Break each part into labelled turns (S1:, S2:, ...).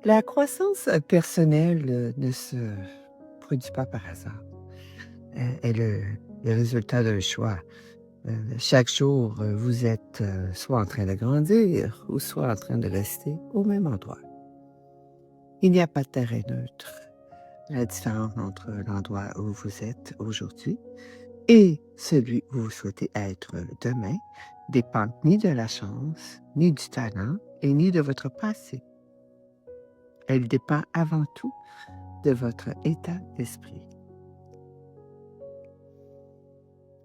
S1: La croissance personnelle ne se produit pas par hasard. Elle est le résultat d'un choix. Chaque jour, vous êtes soit en train de grandir ou soit en train de rester au même endroit. Il n'y a pas de terrain neutre. La différence entre l'endroit où vous êtes aujourd'hui et celui où vous souhaitez être demain dépend ni de la chance, ni du talent et ni de votre passé. Elle dépend avant tout de votre état d'esprit.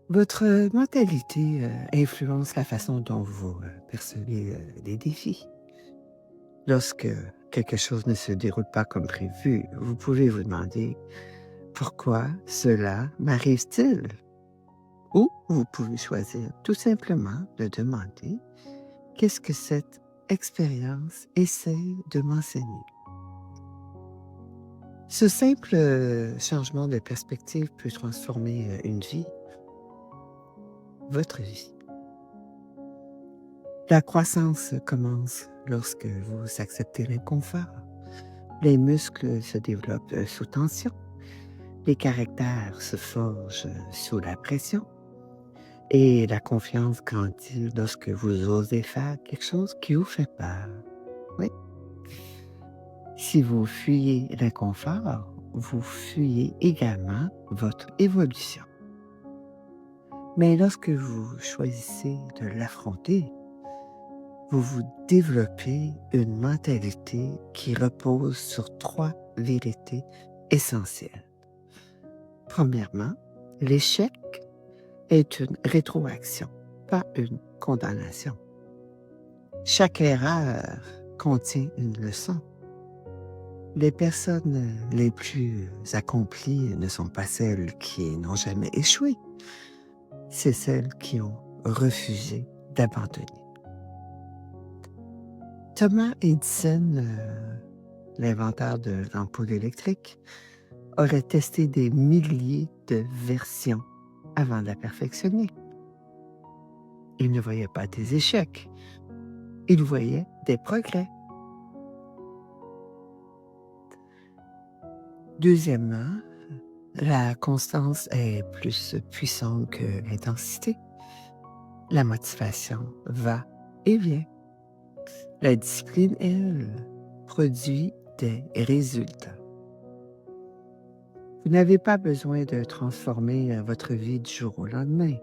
S1: Votre mentalité influence la façon dont vous percevez les défis. Lorsque quelque chose ne se déroule pas comme prévu, vous pouvez vous demander pourquoi cela m'arrive-t-il? Ou vous pouvez choisir tout simplement de demander qu'est-ce que cette expérience essaie de m'enseigner. Ce simple changement de perspective peut transformer une vie, votre vie. La croissance commence lorsque vous acceptez l'inconfort. Les muscles se développent sous tension. Les caractères se forgent sous la pression. Et la confiance grandit lorsque vous osez faire quelque chose qui vous fait peur. Oui. Si vous fuyez l'inconfort, vous fuyez également votre évolution. Mais lorsque vous choisissez de l'affronter, vous vous développez une mentalité qui repose sur 3 vérités essentielles. Premièrement, l'échec est une rétroaction, pas une condamnation. Chaque erreur contient une leçon. Les personnes les plus accomplies ne sont pas celles qui n'ont jamais échoué, c'est celles qui ont refusé d'abandonner. Thomas Edison, l'inventeur de l'ampoule électrique, aurait testé des milliers de versions avant de la perfectionner. Il ne voyait pas des échecs, il voyait des progrès. Deuxièmement, la constance est plus puissante que l'intensité. La motivation va et vient. La discipline, elle, produit des résultats. Vous n'avez pas besoin de transformer votre vie du jour au lendemain.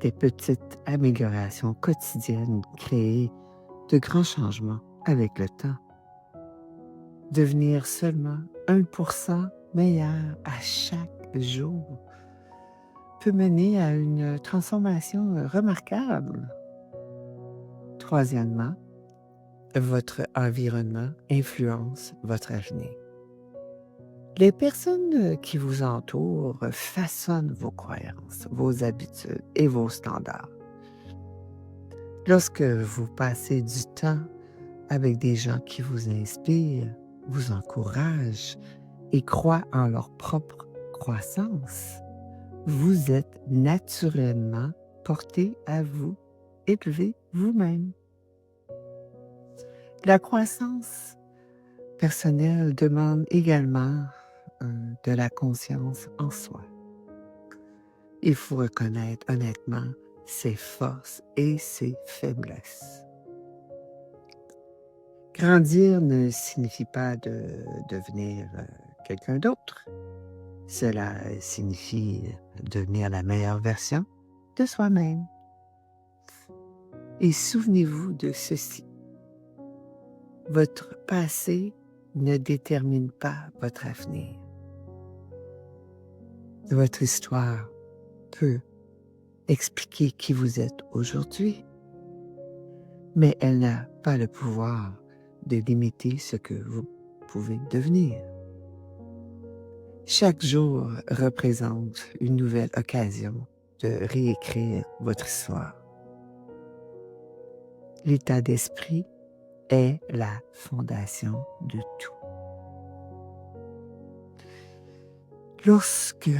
S1: Des petites améliorations quotidiennes créent de grands changements avec le temps. Devenir seulement 1% meilleur à chaque jour peut mener à une transformation remarquable. Troisièmement, votre environnement influence votre avenir. Les personnes qui vous entourent façonnent vos croyances, vos habitudes et vos standards. Lorsque vous passez du temps avec des gens qui vous inspirent, vous encouragent et croient en leur propre croissance, vous êtes naturellement porté à vous élever vous-même. La croissance personnelle demande également de la conscience en soi. Il faut reconnaître honnêtement ses forces et ses faiblesses. Grandir ne signifie pas de devenir quelqu'un d'autre. Cela signifie devenir la meilleure version de soi-même. Et souvenez-vous de ceci. Votre passé ne détermine pas votre avenir. Votre histoire peut expliquer qui vous êtes aujourd'hui, mais elle n'a pas le pouvoir de limiter ce que vous pouvez devenir. Chaque jour représente une nouvelle occasion de réécrire votre histoire. L'état d'esprit est la fondation de tout. Lorsque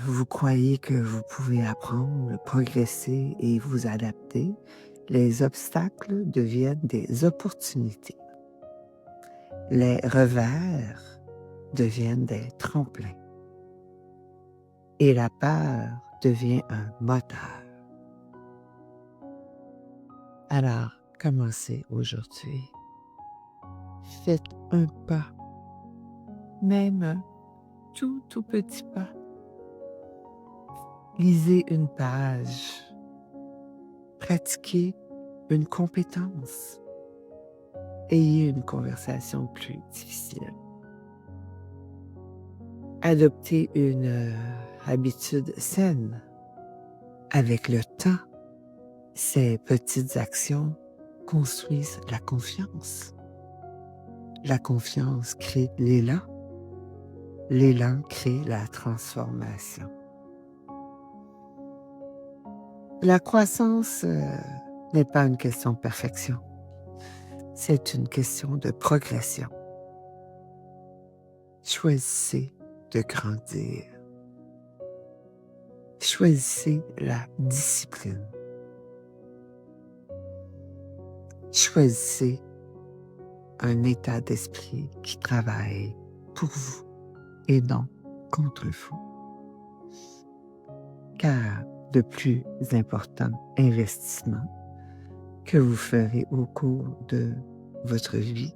S1: vous croyez que vous pouvez apprendre, progresser et vous adapter, les obstacles deviennent des opportunités. Les revers deviennent des tremplins et la peur devient un moteur. Alors, commencez aujourd'hui. Faites un pas, même un tout petit pas. Lisez une page. Pratiquez une compétence. Ayez une conversation plus difficile. Adoptez une habitude saine. Avec le temps, ces petites actions construisent la confiance. La confiance crée l'élan. L'élan crée la transformation. La croissance n'est pas une question de perfection. C'est une question de progression. Choisissez de grandir. Choisissez la discipline. Choisissez un état d'esprit qui travaille pour vous et non contre vous. Car le plus important investissement que vous ferez au cours de votre vie,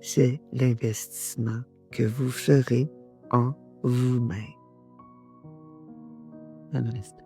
S1: c'est l'investissement que vous ferez en vous-même. Namaste.